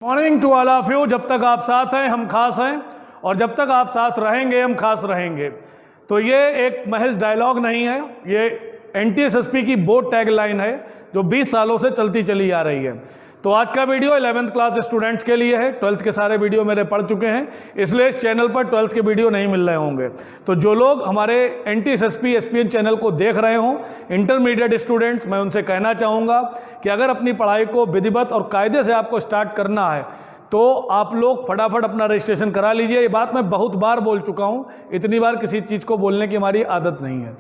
Morning to all of you. जब तक आप साथ हैं हम खास हैं, और जब तक आप साथ रहेंगे हम खास रहेंगे। तो ये एक महज डायलॉग नहीं है, ये एनटीएसएसपी की बोर्ड टैगलाइन है जो 20 सालों से चलती चली आ रही है। तो आज का वीडियो 11th क्लास स्टूडेंट्स के लिए है। 12th के सारे वीडियो मेरे पढ़ चुके हैं, इसलिए इस चैनल पर 12th के वीडियो नहीं मिल रहे होंगे। तो जो लोग हमारे एनटीएसएसपी एसपीएन चैनल को देख रहे हों, इंटरमीडिएट स्टूडेंट्स, मैं उनसे कहना चाहूँगा कि अगर अपनी पढ़ाई को विधिवत और कायदे से आपको स्टार्ट करना है तो आप लोग फटाफट अपना रजिस्ट्रेशन करा लीजिए। ये बात मैं बहुत बार बोल चुका हूँ, इतनी बार किसी चीज़ को बोलने की हमारी आदत नहीं है।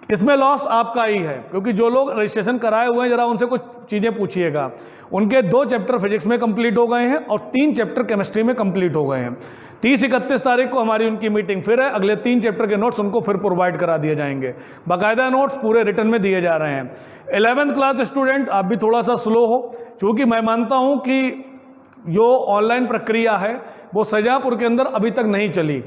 इसमें लॉस आपका ही है, क्योंकि जो लोग रजिस्ट्रेशन कराए हुए हैं जरा उनसे कुछ चीज़ें पूछिएगा। उनके 2 चैप्टर फिजिक्स में कंप्लीट हो गए हैं और 3 चैप्टर केमिस्ट्री में कंप्लीट हो गए हैं। 30-31 तारीख को हमारी उनकी मीटिंग फिर है। अगले 3 चैप्टर के नोट्स उनको फिर प्रोवाइड करा दिए जाएंगे। बाकायदा नोट्स पूरे रिटर्न में दिए जा रहे हैं। 11th क्लास स्टूडेंट आप भी थोड़ा सा स्लो हो, क्योंकि मैं मानता हूँ कि जो ऑनलाइन प्रक्रिया है वो शाहजहाँपुर के अंदर अभी तक नहीं चली।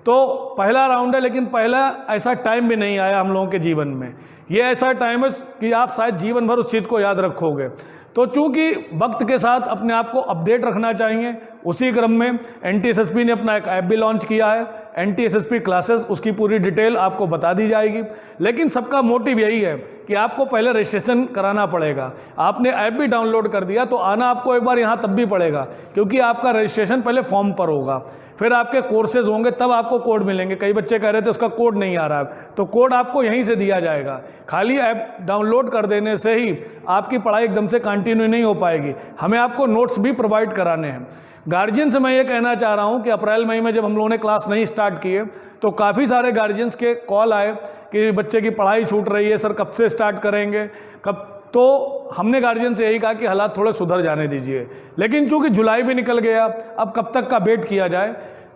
तो पहला राउंड है, लेकिन पहला ऐसा टाइम भी नहीं आया हम लोगों के जीवन में। ये ऐसा टाइम है कि आप शायद जीवन भर उस चीज़ को याद रखोगे। तो चूंकि वक्त के साथ अपने आप को अपडेट रखना चाहिए, उसी क्रम में एनटीएसएसपी ने अपना एक ऐप भी लॉन्च किया है, एनटीएसएसपी क्लासेस। उसकी पूरी डिटेल आपको बता दी जाएगी। लेकिन सबका मोटिव यही है कि आपको पहले रजिस्ट्रेशन कराना पड़ेगा। आपने ऐप भी डाउनलोड कर दिया तो आना आपको एक बार यहाँ तब भी पड़ेगा, क्योंकि आपका रजिस्ट्रेशन पहले फॉर्म पर होगा, फिर आपके कोर्सेज होंगे, तब आपको कोड मिलेंगे। कई बच्चे कह रहे थे उसका कोड नहीं आ रहा है, तो कोड आपको यहीं से दिया जाएगा। खाली ऐप डाउनलोड कर देने से ही आपकी पढ़ाई एकदम से कंटिन्यू नहीं हो पाएगी, हमें आपको नोट्स भी प्रोवाइड कराने हैं। गार्जियन से मैं ये कहना चाह रहा हूँ कि अप्रैल मई में जब हम लोगों ने क्लास नहीं स्टार्ट किए तो काफ़ी सारे गार्जियंस के कॉल आए कि बच्चे की पढ़ाई छूट रही है, सर कब से स्टार्ट करेंगे, कब। तो हमने गार्जियन से यही कहा कि हालात थोड़े सुधर जाने दीजिए। लेकिन चूंकि जुलाई भी निकल गया, अब कब तक का वेट किया जाए,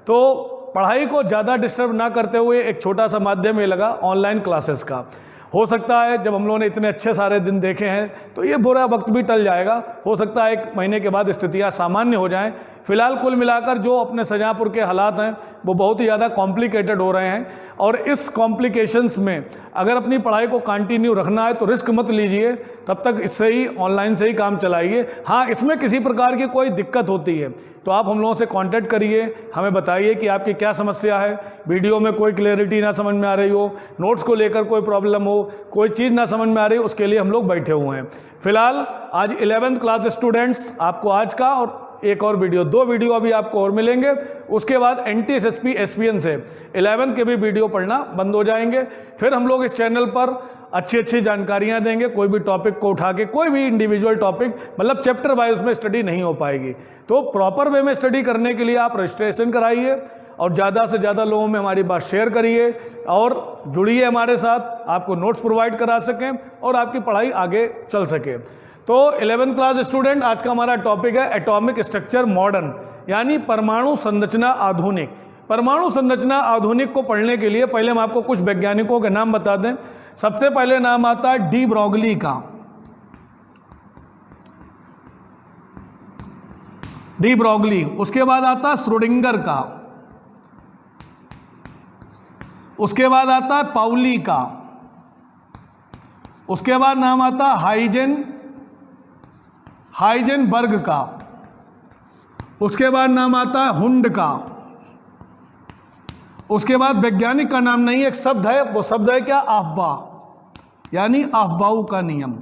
तो पढ़ाई को ज़्यादा डिस्टर्ब ना करते हुए एक छोटा सा माध्यम ये लगा ऑनलाइन क्लासेस का। हो सकता है जब हम लोगों ने इतने अच्छे सारे दिन देखे हैं तो ये बुरा वक्त भी टल जाएगा। हो सकता है 1 महीने के बाद स्थितियाँ सामान्य हो जाएं। फिलहाल कुल मिलाकर जो अपने शाहजहाँपुर के हालात हैं वो बहुत ही ज़्यादा कॉम्प्लिकेटेड हो रहे हैं, और इस कॉम्प्लिकेशंस में अगर अपनी पढ़ाई को कंटिन्यू रखना है तो रिस्क मत लीजिए, तब तक इससे ही ऑनलाइन से ही काम चलाइए। हाँ, इसमें किसी प्रकार की कोई दिक्कत होती है तो आप हम लोगों से कांटेक्ट करिए, हमें बताइए कि आपकी क्या समस्या है, वीडियो में कोई क्लैरिटी ना समझ में आ रही हो, नोट्स को लेकर कोई प्रॉब्लम हो, कोई चीज़ ना समझ में आ रही हो, उसके लिए हम लोग बैठे हुए हैं। फिलहाल आज 11th क्लास स्टूडेंट्स आपको आज का और एक और वीडियो, 2 वीडियो अभी आपको और मिलेंगे। उसके बाद एनटीएसएसपी एसपीएन से 11th के भी वीडियो पढ़ना बंद हो जाएंगे। फिर हम लोग इस चैनल पर अच्छी अच्छी जानकारियां देंगे। कोई भी टॉपिक को उठा के, कोई भी इंडिविजुअल टॉपिक, मतलब चैप्टर वाइज में स्टडी नहीं हो पाएगी। तो प्रॉपर वे में स्टडी करने के लिए आप रजिस्ट्रेशन कराइए और ज़्यादा से ज़्यादा लोगों में हमारी बात शेयर करिए और जुड़िए हमारे साथ, आपको नोट्स प्रोवाइड करा सकें और आपकी पढ़ाई आगे चल सके। तो 11th क्लास स्टूडेंट, आज का हमारा टॉपिक है एटॉमिक स्ट्रक्चर मॉडर्न, यानी परमाणु संरचना आधुनिक। परमाणु संरचना आधुनिक को पढ़ने के लिए पहले हम आपको कुछ वैज्ञानिकों के नाम बता दें। सबसे पहले नाम आता है डी ब्रॉगली का। De Broglie. उसके बाद आता है श्रोडिंगर का। उसके बाद आता है पाउली का। उसके बाद नाम आता है हाइजेनबर्ग का। उसके बाद नाम आता है हुंड का। उसके बाद वैज्ञानिक का नाम नहीं, एक शब्द है, वो शब्द है क्या? अफवाह, यानी अफवाह का नियम।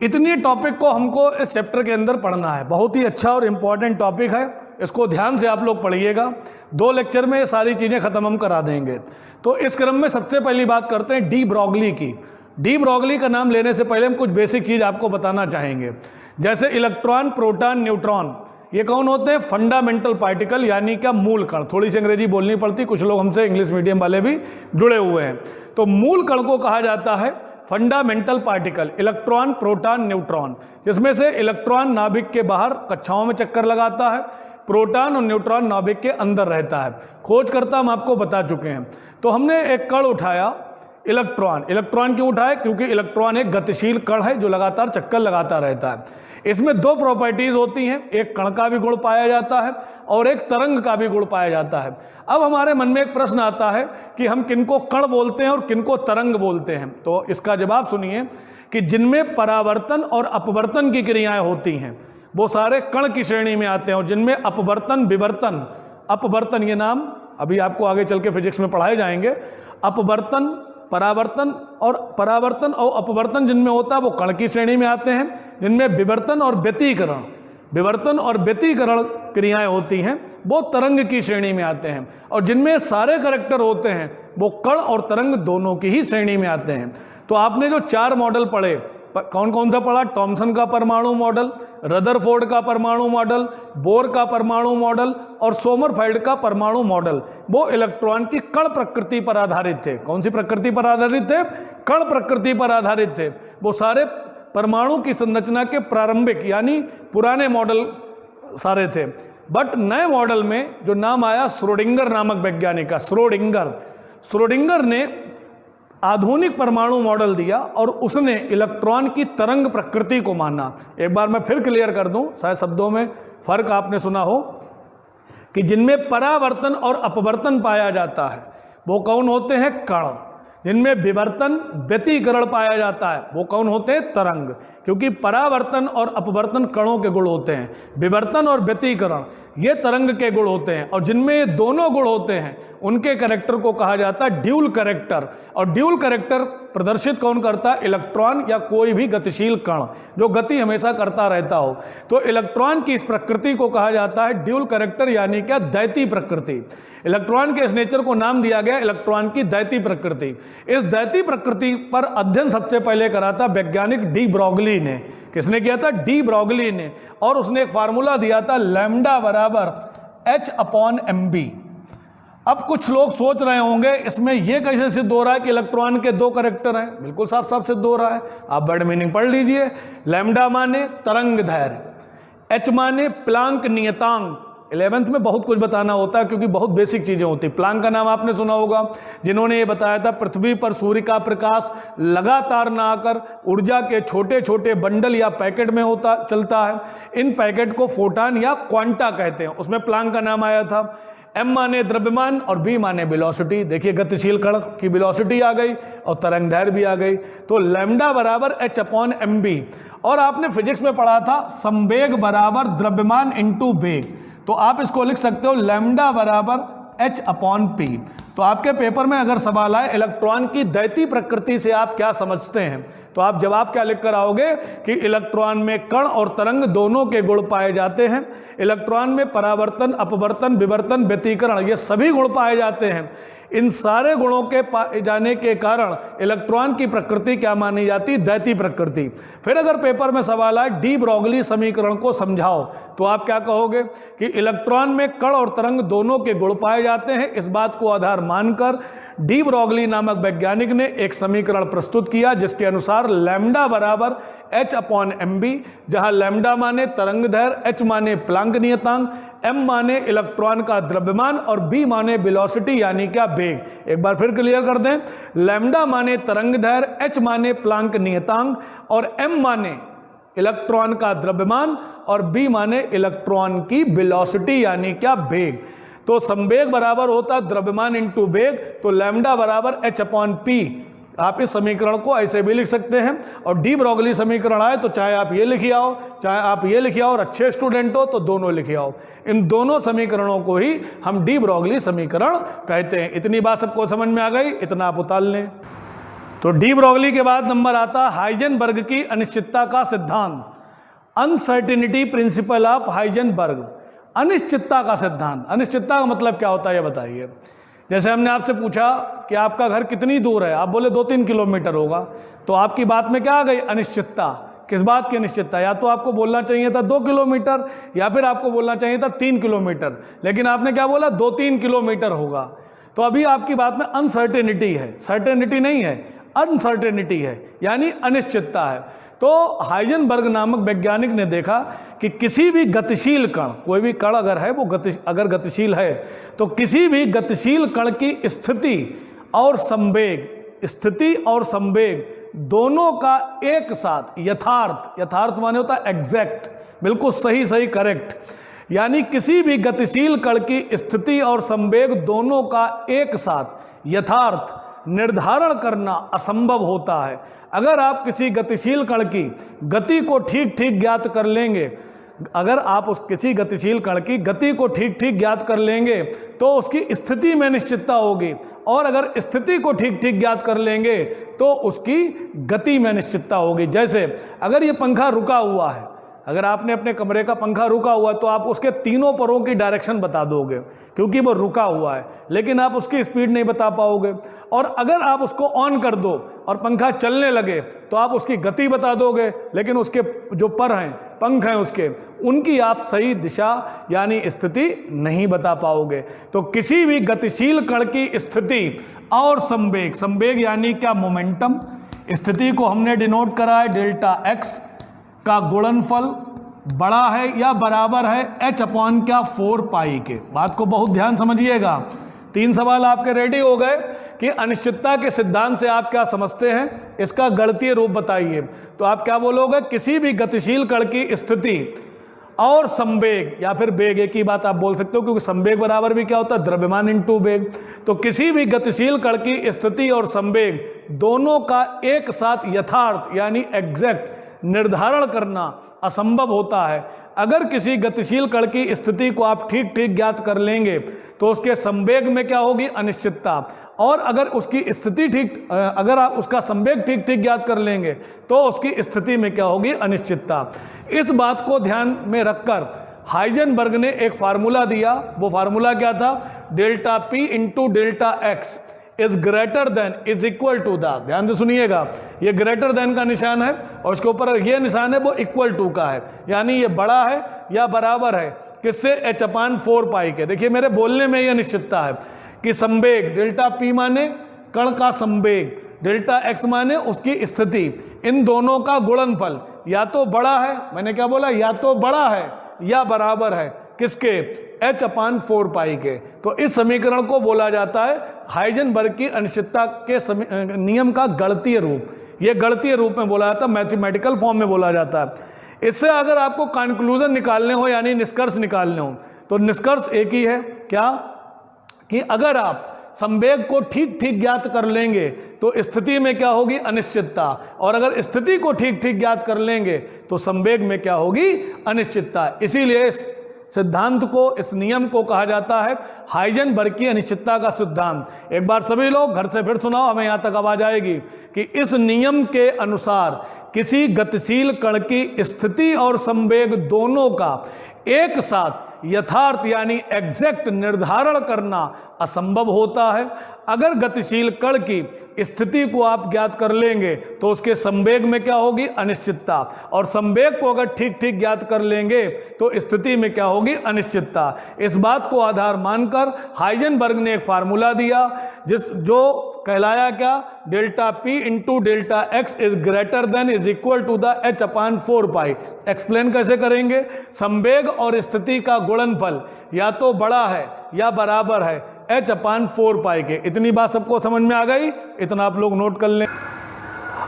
इतनी टॉपिक को हमको इस चैप्टर के अंदर पढ़ना है। बहुत ही अच्छा और इम्पॉर्टेंट टॉपिक है, इसको ध्यान से आप लोग पढ़िएगा। 2 लेक्चर में ये सारी चीज़ें ख़त्म हम करा देंगे। तो इस क्रम में सबसे पहली बात करते हैं डी ब्रॉगली की। डी ब्रॉगली का नाम लेने से पहले हम कुछ बेसिक चीज़ आपको बताना चाहेंगे, जैसे इलेक्ट्रॉन, प्रोटॉन, न्यूट्रॉन, ये कौन होते हैं? फंडामेंटल पार्टिकल, यानी क्या? मूल कण। थोड़ी सी अंग्रेजी बोलनी पड़ती, कुछ लोग हमसे इंग्लिश मीडियम वाले भी जुड़े हुए हैं। तो मूल कण को कहा जाता है fundamental particle, electron, proton, neutron, जिसमें से इलेक्ट्रॉन नाभिक के बाहर कक्षाओं में चक्कर लगाता है, प्रोटॉन और न्यूट्रॉन नाभिक के अंदर रहता है। खोजकर्ता हम आपको बता चुके हैं। तो हमने एक कण उठाया इलेक्ट्रॉन। इलेक्ट्रॉन क्यों उठाए? क्योंकि इलेक्ट्रॉन एक गतिशील कण है जो लगातार चक्कर लगाता रहता है। इसमें 2 प्रॉपर्टीज होती हैं, एक कण का भी गुण पाया जाता है और एक तरंग का भी गुण पाया जाता है। अब हमारे मन में एक प्रश्न आता है कि हम किनको कण बोलते हैं और किनको तरंग बोलते हैं। तो इसका जवाब सुनिए कि जिनमें परावर्तन और अपवर्तन की क्रियाएं होती हैं वो सारे कण की श्रेणी में आते हैं, और जिनमें अपवर्तन विवर्तन, अपवर्तन ये नाम अभी आपको आगे चल के फिजिक्स में पढ़ाए जाएंगे, अपवर्तन परावर्तन और अपवर्तन जिनमें होता है वो कण की श्रेणी में आते हैं। जिनमें विवर्तन और व्यतिकरण क्रियाएं होती हैं वो तरंग की श्रेणी में आते हैं, और जिनमें सारे करैक्टर होते हैं वो कण और तरंग दोनों की ही श्रेणी में आते हैं। तो आपने जो 4 मॉडल पढ़े, कौन कौन सा पढ़ा? टॉमसन का परमाणु मॉडल, रदरफोर्ड का परमाणु मॉडल, बोर का परमाणु मॉडल और सोमरफेल्ड का परमाणु मॉडल, वो इलेक्ट्रॉन की कण प्रकृति पर आधारित थे। कौन सी प्रकृति पर आधारित थे? कण प्रकृति पर आधारित थे। वो सारे परमाणु की संरचना के प्रारंभिक यानी पुराने मॉडल सारे थे। बट नए मॉडल में जो नाम आया श्रोडिंगर नामक वैज्ञानिक का, श्रोडिंगर ने आधुनिक परमाणु मॉडल दिया और उसने इलेक्ट्रॉन की तरंग प्रकृति को माना। एक बार मैं फिर क्लियर कर दूं, शायद शब्दों में फर्क आपने सुना हो, कि जिनमें परावर्तन और अपवर्तन पाया जाता है वो कौन होते हैं? कण। जिनमें विवर्तन व्यतिकरण पाया जाता है वो कौन होते हैं? तरंग। क्योंकि परावर्तन और अपवर्तन कणों के गुण होते हैं, विवर्तन और व्यतिकरण ये तरंग के गुण होते हैं, और जिनमें ये दोनों गुण होते हैं उनके कैरेक्टर को कहा जाता है ड्यूल कैरेक्टर। और ड्यूल कैरेक्टर प्रदर्शित कौन करता है? इलेक्ट्रॉन या कोई भी गतिशील कण जो गति हमेशा करता रहता हो। तो इलेक्ट्रॉन की इस प्रकृति को कहा जाता है ड्यूल कैरेक्टर, यानी क्या? दैती प्रकृति। इलेक्ट्रॉन के इस नेचर को नाम दिया गया इलेक्ट्रॉन की दैती प्रकृति। इस दैती प्रकृति पर अध्ययन सबसे पहले करा था वैज्ञानिक डी ब्रॉगली ने। किसने किया था? डी ब्रॉगली ने। और उसने एक फार्मूला दिया था लैम्डा बराबर H/mb। अब कुछ लोग सोच रहे होंगे इसमें यह कैसे सिद्ध हो रहा है कि इलेक्ट्रॉन के 2 कैरेक्टर हैं? बिल्कुल साफ साफ सिद्ध हो रहा है। आप वर्ड मीनिंग पढ़ लीजिए। लैम्डा माने तरंग दैर्घ्य, H माने प्लांक नियतांक। 11th में बहुत कुछ बताना होता है क्योंकि बहुत बेसिक चीजें होती है। प्लांक का नाम आपने सुना होगा, जिन्होंने ये बताया था पृथ्वी पर सूर्य का प्रकाश लगातार न आकर ऊर्जा के छोटे छोटे बंडल या पैकेट में चलता है। इन पैकेट को फोटॉन या क्वांटा कहते हैं, उसमें प्लांक का नाम आया था। M माने द्रव्यमान और B माने वेलोसिटी। देखिए गतिशील कण की वेलोसिटी आ गई और तरंग दैर्घ्य भी आ गई। तो लैम्डा बराबर H/mb। और आपने फिजिक्स में पढ़ा था संवेग बराबर द्रव्यमान इंटू वेग, तो आप इसको लिख सकते हो लैम्डा बराबर H/p। तो आपके पेपर में अगर सवाल आए इलेक्ट्रॉन की दैती प्रकृति से आप क्या समझते हैं, तो आप जवाब क्या लिख कर आओगे कि इलेक्ट्रॉन में कण और तरंग दोनों के गुण पाए जाते हैं। इलेक्ट्रॉन में परावर्तन, अपवर्तन, विवर्तन, व्यतिकरण ये सभी गुण पाए जाते हैं। इन सारे गुणों के पाए जाने के कारण इलेक्ट्रॉन की प्रकृति क्या मानी जाती? दैती प्रकृति। फिर अगर पेपर में सवाल आए डी ब्रॉगली समीकरण को समझाओ, तो आप क्या कहोगे कि इलेक्ट्रॉन में कण और तरंग दोनों के गुण पाए जाते हैं। इस बात को आधार मानकर डी ब्रॉगली नामक वैज्ञानिक ने एक समीकरण प्रस्तुत किया जिसके अनुसार लैम्डा बराबर H/mb, जहां लैम्डा माने तरंग दैर्घ्य, H माने प्लांक नियतांक, M माने इलेक्ट्रॉन का द्रव्यमान और B माने वेलोसिटी यानी क्या? वेग। एक बार फिर क्लियर कर दें, लैम्डा माने तरंग दैर्घ्य, H माने प्लांक नियतांक और M माने इलेक्ट्रॉन का द्रव्यमान और B माने इलेक्ट्रॉन की वेलोसिटी यानी क्या? वेग। तो संवेग बराबर होता है द्रव्यमान इंटू वेग, तो लैम्डा बराबर H/p। आप इस समीकरण को ऐसे भी लिख सकते हैं। और डी ब्रॉगली समीकरण आए तो चाहे आप ये लिखिए आओ, चाहे आप ये लिखिए आओ, और अच्छे स्टूडेंट हो तो दोनों लिखिए आओ। इन दोनों समीकरणों को ही हम डी ब्रॉगली समीकरण कहते हैं। इतनी बात सबको समझ में आ गई, इतना आप उतार लें। तो डी ब्रॉगली के बाद नंबर आता हाइजेनबर्ग की अनिश्चितता का सिद्धांत, अनसर्टेनिटी प्रिंसिपल ऑफ हाइजेनबर्ग। अनिश्चितता का सिद्धांत, अनिश्चितता का मतलब क्या होता है ये बताइए। जैसे हमने आपसे पूछा कि आपका घर कितनी दूर है, आप बोले 2-3 किलोमीटर होगा, तो आपकी बात में क्या आ गई? अनिश्चितता। किस बात की अनिश्चितता? या तो आपको बोलना चाहिए था 2 किलोमीटर या फिर आपको बोलना चाहिए था 3 किलोमीटर, लेकिन आपने क्या बोला? 2-3 किलोमीटर होगा। तो अभी आपकी बात में अनसर्टेनिटी है, सर्टेनिटी नहीं है, अनसर्टेनिटी है, यानी अनिश्चितता है। तो हाइजेनबर्ग नामक वैज्ञानिक ने देखा कि किसी भी गतिशील कण, कोई भी कण अगर है वो अगर गतिशील है, तो किसी भी गतिशील कण की स्थिति और संवेग दोनों का एक साथ यथार्थ माने होता है एग्जैक्ट, बिल्कुल सही करेक्ट, यानी किसी भी गतिशील कण की स्थिति और संवेग दोनों का एक साथ यथार्थ निर्धारण करना असंभव होता है। अगर आप किसी गतिशील कण की गति को ठीक ठीक ज्ञात कर लेंगे, अगर आप उस किसी गतिशील कण की गति को ठीक ठीक ज्ञात कर लेंगे तो उसकी स्थिति में निश्चितता होगी, और अगर स्थिति को ठीक ठीक ज्ञात कर लेंगे तो उसकी गति में निश्चितता होगी। जैसे अगर ये पंखा रुका हुआ है, अगर आपने अपने कमरे का पंखा रुका हुआ तो आप उसके तीनों परों की डायरेक्शन बता दोगे क्योंकि वो रुका हुआ है, लेकिन आप उसकी स्पीड नहीं बता पाओगे। और अगर आप उसको ऑन कर दो और पंखा चलने लगे तो आप उसकी गति बता दोगे, लेकिन उसके जो पर हैं, पंख हैं उसके, उनकी आप सही दिशा यानी स्थिति नहीं बता पाओगे। तो किसी भी गतिशील कण की स्थिति और संवेग, संवेग यानी क्या, मोमेंटम, स्थिति को हमने डिनोट करा है डेल्टा एक्स का गुणनफल बड़ा है या बराबर है h अपॉन क्या, 4 पाई के। बात को बहुत ध्यान समझिएगा। 3 सवाल आपके रेडी हो गए कि अनिश्चितता के सिद्धांत से आप क्या समझते हैं, इसका गणितीय रूप बताइए। तो आप क्या बोलोगे, किसी भी गतिशील कण की स्थिति और संवेग या फिर वेग, एक ही बात आप बोल सकते हो क्योंकि संवेग बराबर भी क्या होता है, द्रव्यमान इंटू वेग। तो किसी भी गतिशील कण की स्थिति और संवेग दोनों का एक साथ यथार्थ यानी एग्जैक्ट निर्धारण करना असंभव होता है। अगर किसी गतिशील कण की स्थिति को आप ठीक ठीक ज्ञात कर लेंगे तो उसके संवेग में क्या होगी, अनिश्चितता, और अगर उसकी स्थिति ठीक, अगर आप उसका संवेग ठीक ठीक ज्ञात कर लेंगे तो उसकी स्थिति में क्या होगी, अनिश्चितता। इस बात को ध्यान में रखकर हाइजेनबर्ग ने एक फार्मूला दिया। वो फार्मूला क्या था, delta p into delta x is greater than is equal to the, ध्यान से सुनिएगा, ये ग्रेटर देन का निशान है और उसके ऊपर ये निशान है वो इक्वल टू का है, यानी ये बड़ा है या बराबर है किससे, h अपान 4 पाई के। देखिए मेरे बोलने में यह निश्चितता है कि संवेग डेल्टा p माने कण का संवेग, डेल्टा x माने उसकी स्थिति, इन दोनों का गुणनफल या तो बड़ा है, मैंने क्या बोला, या तो बड़ा है या बराबर है किसके, h अपान 4 पाई के। तो इस समीकरण को बोला जाता है हाइजेनबर्ग की अनिश्चितता के नियम का गणितीय रूप। यह गणितीय रूप में बोला जाता है, मैथमेटिकल फॉर्म में बोला जाता है। इससे अगर आपको कंक्लूजन निकालने हो यानी निष्कर्ष निकालने हो तो निष्कर्ष एक ही है, क्या, कि अगर आप संवेग को ठीक ठीक ज्ञात कर लेंगे तो स्थिति में क्या होगी, अनिश्चितता, और अगर स्थिति को ठीक ठीक ज्ञात कर लेंगे तो संवेग में क्या होगी, अनिश्चितता। इसीलिए सिद्धांत को, इस नियम को कहा जाता है हाइजेनबर्ग की अनिश्चितता का सिद्धांत। एक बार सभी लोग घर से फिर सुनाओ, हमें यहाँ तक आवाज आएगी कि इस नियम के अनुसार किसी गतिशील कण की स्थिति और संवेग दोनों का एक साथ यथार्थ यानी एग्जैक्ट निर्धारण करना असंभव होता है। अगर गतिशील कण की स्थिति को आप ज्ञात कर लेंगे तो उसके संवेग में क्या होगी, अनिश्चितता, और संवेग को अगर ठीक ठीक ज्ञात कर लेंगे तो स्थिति में क्या होगी, अनिश्चितता। इस बात को आधार मानकर हाइजेनबर्ग ने एक फार्मूला दिया जो कहलाया क्या, delta p into delta x is greater than is equal to the h upon 4 pi. Explain कैसे करेंगे, संवेग और स्थिति का गुणनफल या तो बड़ा है या बराबर है h अपान 4 पाई के। इतनी बात सबको समझ में आ गई, इतना आप लोग नोट कर लें।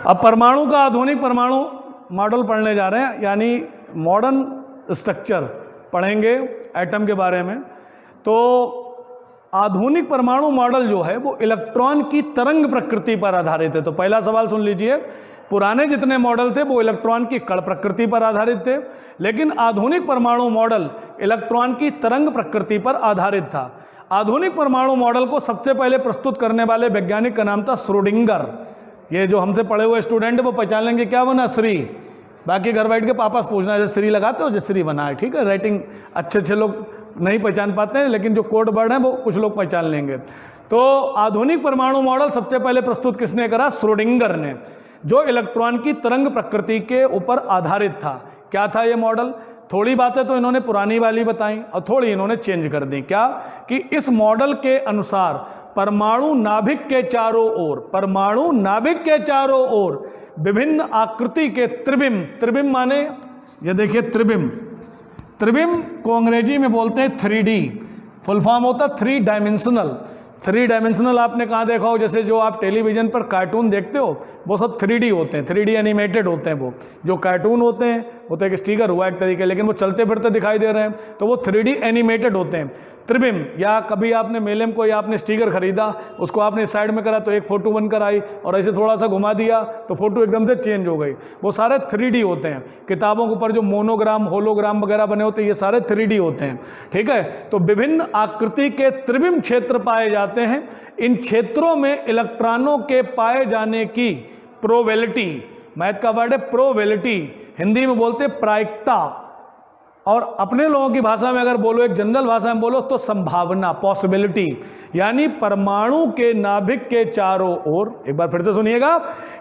अब परमाणु का आधुनिक परमाणु मॉडल पढ़ने जा रहे हैं, यानी मॉडर्न स्ट्रक्चर पढ़ेंगे एटम के बारे में। तो आधुनिक परमाणु मॉडल जो है वो इलेक्ट्रॉन की तरंग प्रकृति पर आधारित है। तो पहला सवाल सुन लीजिए, पुराने जितने मॉडल थे वो इलेक्ट्रॉन की कण प्रकृति पर आधारित थे, लेकिन आधुनिक परमाणु मॉडल इलेक्ट्रॉन की तरंग प्रकृति पर आधारित था। आधुनिक परमाणु मॉडल को सबसे पहले प्रस्तुत करने वाले वैज्ञानिक का नाम था श्रोडिंगर। ये जो हमसे पढ़े हुए स्टूडेंट है वो पहचान लेंगे क्या बना, श्री। बाकी घर बैठ के पापा से पूछना है श्री लगाते हो, जो श्री बना है, ठीक है। राइटिंग अच्छे अच्छे लोग नहीं पहचान पाते हैं, लेकिन जो कोड वर्ड है वो कुछ लोग पहचान लेंगे। तो आधुनिक परमाणु मॉडल सबसे पहले प्रस्तुत किसने करा, श्रोडिंगर ने, जो इलेक्ट्रॉन की तरंग प्रकृति के ऊपर आधारित था। क्या था ये मॉडल, थोड़ी बातें तो इन्होंने पुरानी वाली बताई और थोड़ी इन्होंने चेंज कर दी। क्या कि इस मॉडल के अनुसार परमाणु नाभिक के चारों ओर, परमाणु नाभिक के चारों ओर विभिन्न आकृति के त्रिविम, त्रिविम माने ये देखिए त्रिविम, त्रिविम को अंग्रेजी में बोलते हैं 3D, फुल फॉर्म होता है 3 डायमेंशनल। 3 डायमेंशनल आपने कहाँ देखा हो, जैसे जो आप टेलीविज़न पर कार्टून देखते हो वो सब 3D होते हैं, 3D एनिमेटेड होते हैं। वो जो कार्टून होते हैं वो तो एक स्टिकर हुआ एक तरीके, लेकिन वो चलते फिरते दिखाई दे रहे हैं तो वो 3D एनिमेटेड होते हैं। त्रिविम, या कभी आपने मेलेम को या आपने स्टिकर खरीदा, उसको आपने साइड में करा तो एक फ़ोटो बनकर आई, और ऐसे थोड़ा सा घुमा दिया तो फ़ोटो एकदम से चेंज हो गई। वो सारे 3D होते हैं। किताबों के ऊपर जो मोनोग्राम, होलोग्राम वगैरह बने होते हैं, ये सारे 3D होते हैं। ठीक है, तो विभिन्न आकृति के त्रिविम क्षेत्र पाए जाते हैं। इन क्षेत्रों में इलेक्ट्रॉनों के पाए जाने की प्रोबेबिलिटी, मैथ का वर्ड है प्रोबेबिलिटी, हिंदी में बोलते प्रायिकता, और अपने लोगों की भाषा में अगर बोलो, एक जनरल भाषा में बोलो तो संभावना, पॉसिबिलिटी, यानी परमाणु के नाभिक के चारों ओर, एक बार फिर से सुनिएगा,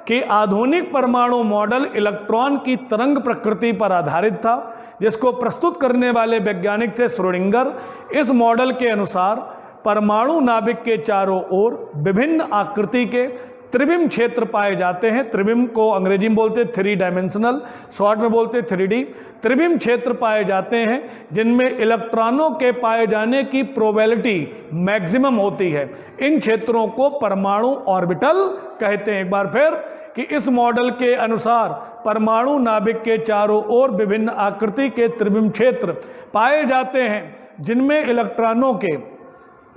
कि आधुनिक परमाणु मॉडल इलेक्ट्रॉन की तरंग प्रकृति पर आधारित था, जिसको प्रस्तुत करने वाले वैज्ञानिक थे श्रोडिंगर। इस मॉडल के अनुसार परमाणु नाभिक के चारों ओर विभिन्न आकृति के त्रिविम क्षेत्र पाए जाते हैं। त्रिविम को अंग्रेजी में बोलते हैं 3 डायमेंशनल, शॉर्ट में बोलते हैं 3D। त्रिविम क्षेत्र पाए जाते हैं जिनमें इलेक्ट्रॉनों के पाए जाने की प्रोबेबिलिटी मैक्सिमम होती है। इन क्षेत्रों को परमाणु ऑर्बिटल कहते हैं। एक बार फिर, कि इस मॉडल के अनुसार परमाणु नाभिक के चारों ओर विभिन्न आकृति के त्रिविम क्षेत्र पाए जाते हैं जिनमें इलेक्ट्रॉनों के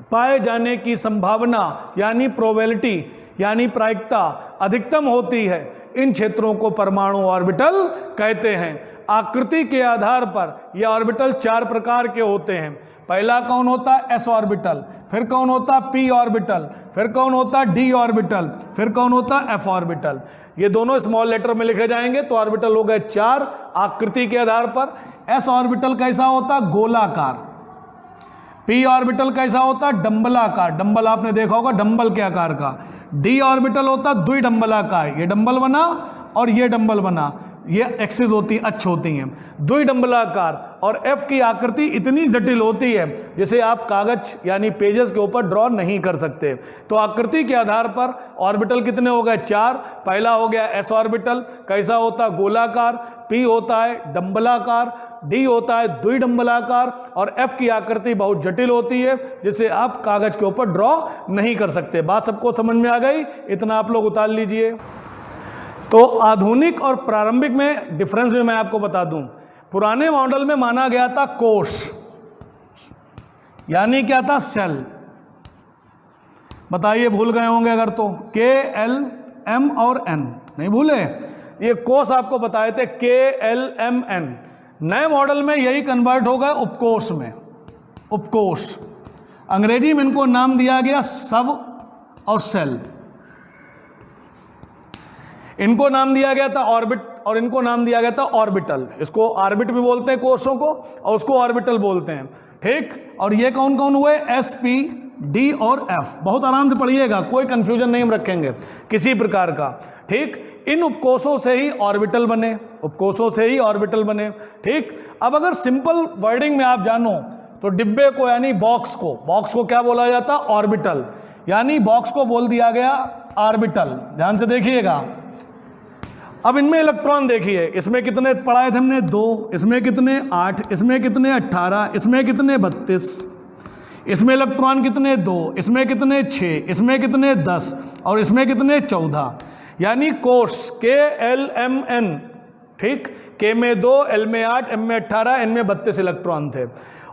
पाए जाने की संभावना यानी प्रोबेबिलिटी यानी प्रायिकता अधिकतम होती है। इन क्षेत्रों को परमाणु ऑर्बिटल कहते हैं। आकृति के आधार पर यह ऑर्बिटल 4 प्रकार के होते हैं। पहला कौन होता है? s ऑर्बिटल, फिर कौन होता है p ऑर्बिटल, फिर कौन होता है d ऑर्बिटल, फिर कौन होता है f ऑर्बिटल। ये दोनों स्मॉल लेटर में लिखे जाएंगे तो ऑर्बिटल हो गए 4 आकृति के आधार पर। s ऑर्बिटल कैसा होता है? गोलाकार। p ऑर्बिटल कैसा होता है? डंबलाकार, डंबल आपने देखा होगा डंबल के आकार का। d ऑर्बिटल होता है द्विडंबलाकार, ये डंबल बना और ये डंबल बना, ये एक्सिस होती, अक्ष होती हैं, द्विडंबलाकार। और f की आकृति इतनी जटिल होती है जिसे आप कागज यानी पेजेस के ऊपर ड्रॉ नहीं कर सकते। तो आकृति के आधार पर ऑर्बिटल कितने हो गए? 4। पहला हो गया s ऑर्बिटल, कैसा होता है? गोलाकार। p होता है डंबलाकार, d होता है द्विडंबलाकार, और f की आकृति बहुत जटिल होती है जिसे आप कागज के ऊपर ड्रॉ नहीं कर सकते। बात सबको समझ में आ गई? इतना आप लोग उतार लीजिए। तो आधुनिक और प्रारंभिक में डिफरेंस भी मैं आपको बता दूं। पुराने मॉडल में माना गया था कोश, यानी क्या था? सेल। बताइए, भूल गए होंगे अगर तो, K L M और N नहीं भूले? ये कोश आपको बताए थे, K L M N। नए मॉडल में यही कन्वर्ट हो गए उपकोश में, उपकोश। अंग्रेजी में इनको नाम दिया गया सब और सेल। इनको नाम दिया गया था ऑर्बिट और इनको नाम दिया गया था ऑर्बिटल। इसको ऑर्बिट भी बोलते हैं कोशों को, और उसको ऑर्बिटल बोलते हैं। ठीक, और ये कौन कौन हुए? S P D और F। बहुत आराम से पढ़िएगा, कोई कंफ्यूजन नहीं हम रखेंगे किसी प्रकार का। ठीक, इन उपकोशों से ही ऑर्बिटल बने, उपकोशों से ही ऑर्बिटल बने। ठीक, अब अगर सिंपल वर्डिंग में आप जानो तो डिब्बे को यानी बॉक्स को क्या बोला जाता? ऑर्बिटल। यानी बॉक्स को बोल दिया गया ऑर्बिटल। ध्यान से देखिएगा। अब इनमें इलेक्ट्रॉन देखिए, इसमें कितने पढ़ाए थे हमने? 2, इसमें कितने? 8, इसमें कितने? 18, इसमें कितने? 32। इसमें इलेक्ट्रॉन कितने? 2, इसमें कितने? 6, इसमें कितने? 10, और इसमें कितने? 14। यानी कोश K L M N, ठीक, K में 2, L में 8, M में 18, N में 32 इलेक्ट्रॉन थे।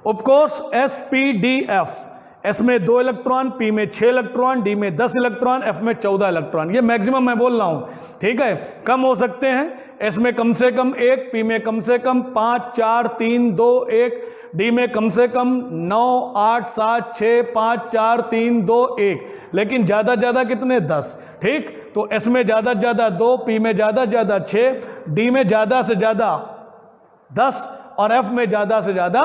उपकोश S P D F, S में 2 इलेक्ट्रॉन, P में 6 इलेक्ट्रॉन, D में 10 इलेक्ट्रॉन, F में 14 इलेक्ट्रॉन। ये मैक्सिमम मैं बोल रहा हूँ, ठीक है। कम हो सकते हैं, S में कम से कम 1, P में कम से कम 5, 4, 3, 2, 1, D में कम से कम 9, 8, 7, 6, 5, 4, 3, 2, 1, लेकिन ज़्यादा ज़्यादा कितने? 10। ठीक, तो S में ज़्यादा ज़्यादा 2, P में ज़्यादा ज़्यादा 6, D में ज़्यादा से ज़्यादा 10, और F में ज़्यादा से ज़्यादा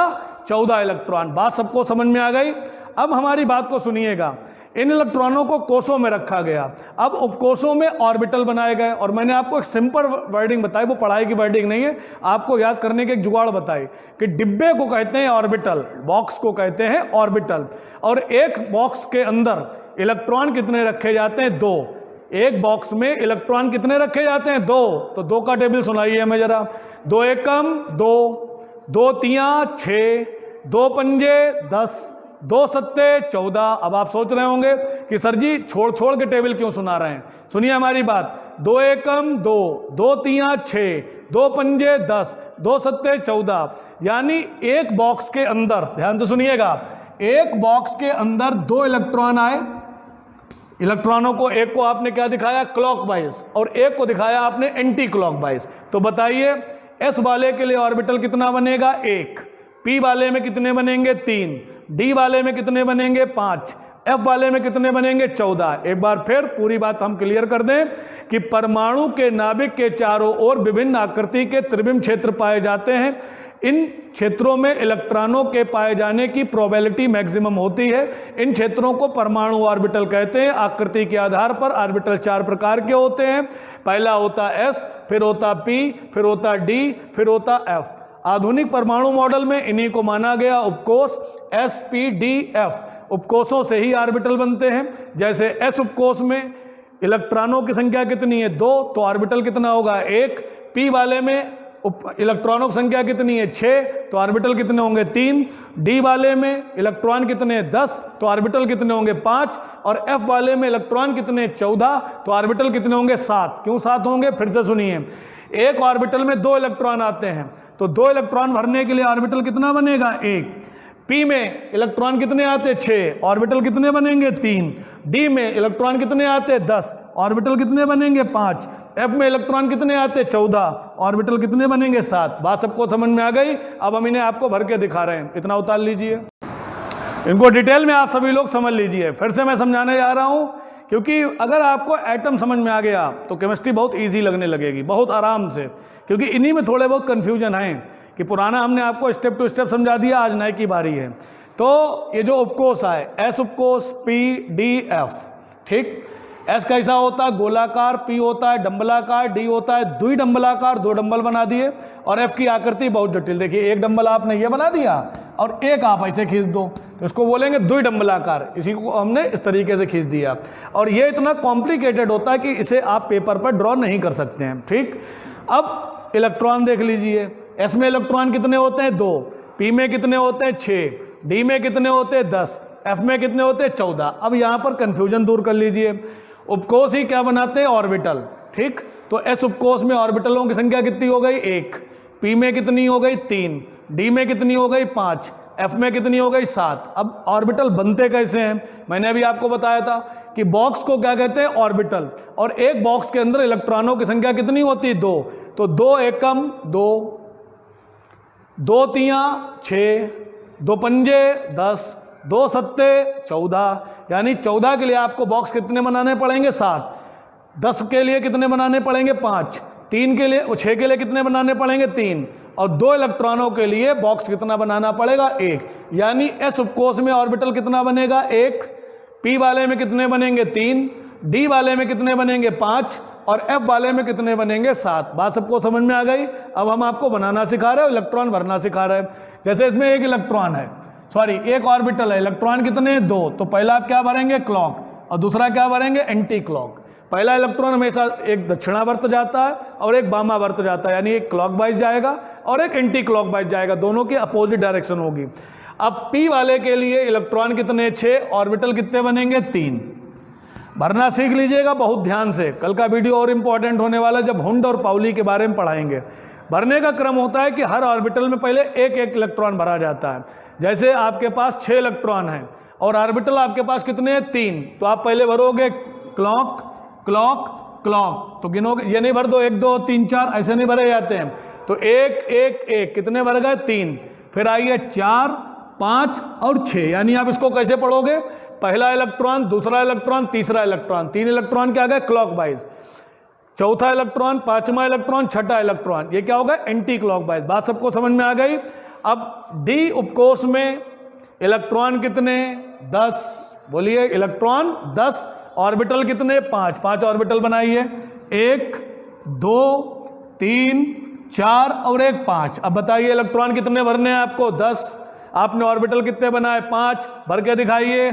14 इलेक्ट्रॉन। बात सबको समझ में आ गई? अब हमारी बात को सुनिएगा। इन इलेक्ट्रॉनों को कोशों में रखा गया। अब उपकोशों में ऑर्बिटल बनाए गए, और मैंने आपको एक सिंपल वर्डिंग बताई, वो पढ़ाई की वर्डिंग नहीं है, आपको याद करने के एक जुगाड़ बताई कि डिब्बे को कहते हैं ऑर्बिटल, बॉक्स को कहते हैं ऑर्बिटल। और एक बॉक्स के अंदर इलेक्ट्रॉन कितने रखे जाते हैं? 2। एक बॉक्स में इलेक्ट्रॉन कितने रखे जाते हैं? 2। तो 2 का टेबल सुनाइए हमें जरा। 2 एकम 2, 2 तियां 6, 2 पंजे 10, 2 सत्ते 14। अब आप सोच रहे होंगे कि सर जी छोड़ के टेबल क्यों सुना रहे हैं? सुनिए हमारी बात। 2 एकम 2, 2 तियां 6, 2 पंजे 10, 2 सत्ते 14। यानी एक बॉक्स के अंदर, ध्यान से सुनिएगा, एक बॉक्स के अंदर 2 इलेक्ट्रॉन आए, इलेक्ट्रॉनों को एक को आपने क्या दिखाया क्लॉकवाइज और एक को दिखाया आपने एंटी क्लॉकवाइज। तो बताइए एस वाले के लिए ऑर्बिटल कितना बनेगा 1, पी वाले में कितने बनेंगे 3, डी वाले में कितने बनेंगे 5, एफ वाले में कितने बनेंगे 14। एक बार फिर पूरी बात हम क्लियर कर दें कि परमाणु के नाभिक के चारों ओर विभिन्न आकृति के त्रिविम क्षेत्र पाए जाते हैं। इन क्षेत्रों में इलेक्ट्रॉनों के पाए जाने की प्रोबेबिलिटी मैक्सिमम होती है। इन क्षेत्रों को परमाणु ऑर्बिटल कहते हैं। आकृति के आधार पर ऑर्बिटल 4 प्रकार के होते हैं। पहला होता एस, फिर होता पी, फिर होता डी, फिर होता एफ। आधुनिक परमाणु मॉडल में इन्हीं को माना गया उपकोष एस पी डी एफ। उपकोषों से ही ऑर्बिटल बनते हैं। जैसे एस उपकोष में इलेक्ट्रॉनों की संख्या कितनी है 2, तो ऑर्बिटल कितना होगा 1। पी वाले में इलेक्ट्रॉनों की संख्या कितनी है 6, तो ऑर्बिटल कितने होंगे 3। डी वाले में इलेक्ट्रॉन कितने हैं 10, तो ऑर्बिटल कितने होंगे 5। और एफ वाले में इलेक्ट्रॉन कितने 14, तो ऑर्बिटल कितने होंगे 7। क्यों 7 होंगे फिर से सुनिए। एक ऑर्बिटल में 2 इलेक्ट्रॉन आते हैं, तो 2 इलेक्ट्रॉन भरने के लिए ऑर्बिटल कितना बनेगा 1। पी में इलेक्ट्रॉन कितने आते 6, ऑर्बिटल कितने बनेंगे 3। डी में इलेक्ट्रॉन कितने आते 10, ऑर्बिटल कितने बनेंगे 5। एफ में इलेक्ट्रॉन कितने आते 14, ऑर्बिटल कितने बनेंगे 7। बात सबको समझ में आ गई। अब हम इन्हें आपको भर के दिखा रहे हैं, इतना उतार लीजिए। इनको डिटेल में आप सभी लोग समझ लीजिए। फिर से मैं समझाने जा रहा हूं, क्योंकि अगर आपको एटम समझ में आ गया तो केमिस्ट्री बहुत ईजी लगने लगेगी, बहुत आराम से। क्योंकि इन्हीं में थोड़े बहुत कन्फ्यूजन हैं कि पुराना हमने आपको स्टेप टू स्टेप समझा दिया, आज नए की बारी है। तो ये जो उपकोष है एस उपकोष पी डी एफ, ठीक। एस कैसा होता है गोलाकार, पी होता है डंबलाकार, डी होता है द्विडंबलाकार, 2 डंबल बना दिए। और एफ की आकृति बहुत जटिल, देखिए एक डंबल आपने ये बना दिया और एक आप ऐसे खींच दो, तो इसको बोलेंगे द्विडंबलाकार। इसी को हमने इस तरीके से खींच दिया। और ये इतना कॉम्प्लिकेटेड होता है कि इसे आप पेपर पर ड्रॉ नहीं कर सकते हैं, ठीक। अब इलेक्ट्रॉन देख लीजिए, एस में इलेक्ट्रॉन कितने होते हैं 2, पी में कितने होते हैं 6, डी में कितने होते हैं 10, एफ में कितने होते हैं 14। अब यहाँ पर कंफ्यूजन दूर कर लीजिए। उपकोष ही क्या बनाते हैं ऑर्बिटल, ठीक। तो एस उपकोष में ऑर्बिटलों की संख्या कितनी हो गई 1, पी में कितनी हो गई 3, डी में कितनी हो गई 5, एफ में कितनी हो गई 7। अब ऑर्बिटल बनते कैसे हैं, मैंने अभी आपको बताया था कि बॉक्स को क्या कहते हैं ऑर्बिटल। और एक बॉक्स के अंदर इलेक्ट्रॉनों की संख्या कितनी होती है 2, तो 2 एकम 2, 2 तियां 6, 2 पंजे 10, 2 सत्ते 14। यानी 14 के लिए आपको बॉक्स कितने बनाने पड़ेंगे 7, 10 के लिए कितने बनाने पड़ेंगे 5, 3 के लिए 6 के लिए कितने बनाने पड़ेंगे 3, और 2 इलेक्ट्रॉनों के लिए बॉक्स कितना बनाना पड़ेगा 1। यानी एस उपकोष में ऑर्बिटल कितना बनेगा 1, पी वाले में कितने बनेंगे 3, डी वाले में कितने बनेंगे 5 और एफ वाले में कितने बनेंगे 7। बात सबको समझ में आ गई। अब हम आपको बनाना सिखा रहे हैं, इलेक्ट्रॉन भरना सिखा रहे हैं। जैसे इसमें एक इलेक्ट्रॉन है, सॉरी एक ऑर्बिटल है, इलेक्ट्रॉन कितने हैं 2, तो पहला आप क्या भरेंगे क्लॉक और दूसरा क्या भरेंगे एंटी क्लॉक। पहला इलेक्ट्रॉन हमेशा एक दक्षिणावर्त जाता है और एक वामावर्त जाता है, यानी एक क्लॉकवाइज जाएगा और एक एंटी क्लॉकवाइज जाएगा, दोनों की अपोजिट डायरेक्शन होगी। अब पी वाले के लिए इलेक्ट्रॉन कितने 6, ऑर्बिटल कितने बनेंगे 3। भरना सीख लीजिएगा बहुत ध्यान से, कल का वीडियो और इम्पॉर्टेंट होने वाला है जब हुंड और पाउली के बारे में पढ़ाएंगे। भरने का क्रम होता है कि हर ऑर्बिटल में पहले एक एक इलेक्ट्रॉन भरा जाता है। जैसे आपके पास 6 इलेक्ट्रॉन हैं और ऑर्बिटल आपके पास कितने हैं 3, तो आप पहले भरोगे क्लॉक क्लॉक क्लॉक, तो गिनोगे, ये नहीं भर दो 1 2 3 4 ऐसे नहीं भरे जाते हैं। तो 1 1 1 कितने भर गए 3, फिर आइए 4 5 और 6। यानी आप इसको कैसे पढ़ोगे, पहला इलेक्ट्रॉन, दूसरा इलेक्ट्रॉन, तीसरा इलेक्ट्रॉन, 3 इलेक्ट्रॉन क्या गए क्लॉकवाइज, चौथा इलेक्ट्रॉन, 5वां इलेक्ट्रॉन, छठा इलेक्ट्रॉन, ये क्या होगा एंटी क्लॉकवाइज। बात सबको समझ में आ गई। अब डी उपकोष में इलेक्ट्रॉन कितने 10, बोलिए इलेक्ट्रॉन 10, ऑर्बिटल कितने 5, 5 ऑर्बिटल बनाइए, 1 2 3 4 और 1 5। अब बताइए इलेक्ट्रॉन कितने भरने हैं आपको 10, आपने ऑर्बिटल कितने बनाए 5, भर के दिखाइए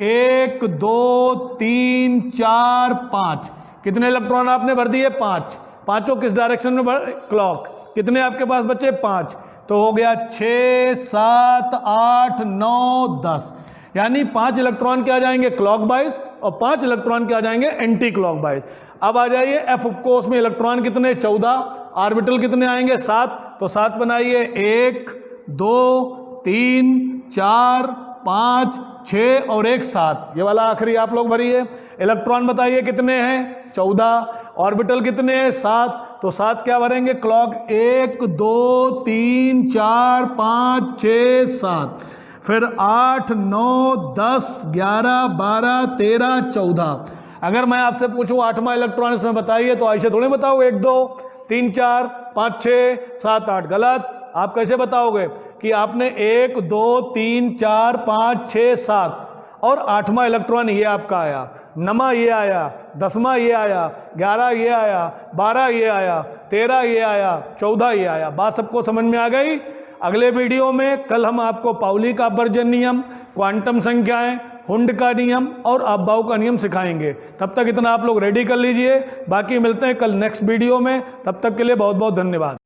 1 2 3 4 5। कितने इलेक्ट्रॉन आपने भर दिए 5, पांचों किस डायरेक्शन में भर क्लॉक, कितने आपके पास बचे 5, तो हो गया 6 7 8 9 10। यानी 5 इलेक्ट्रॉन क्या जाएंगे क्लॉकवाइज और 5 इलेक्ट्रॉन क्या जाएंगे एंटी क्लॉकवाइज। अब आ जाइए एफ उपकोष में इलेक्ट्रॉन कितने 14, ऑर्बिटल कितने आएंगे 7, तो 7 बनाइए 1 2 3 4 5 6 और 1 7, ये वाला आखिरी आप लोग भरिए। इलेक्ट्रॉन बताइए कितने हैं, 14। ऑर्बिटल कितने हैं, 7, तो 7 क्या भरेंगे, क्लॉक 1 2 3 4 5 6 7, फिर 8 9 10 11 12 13 14। अगर मैं आपसे पूछूं 8वां इलेक्ट्रॉन इसमें बताइए, तो ऐसे थोड़ी बताओ 1 2 3 4 5 6 7 8, गलत। आप कैसे बताओगे कि आपने 1 2 3 4 5 6 7 और 8वां इलेक्ट्रॉन ये आपका आया, 9वां ये आया, 10वां ये आया, 11 ये आया, 12 ये आया, 13 ये आया, 14 ये आया। बात सबको समझ में आ गई। अगले वीडियो में कल हम आपको पाउली का अपवर्जन नियम, क्वांटम संख्याएं, हुंड का नियम और अफबाऊ का नियम सिखाएंगे। तब तक इतना आप लोग रेडी कर लीजिए, बाकी मिलते हैं कल नेक्स्ट वीडियो में। तब तक के लिए बहुत बहुत धन्यवाद।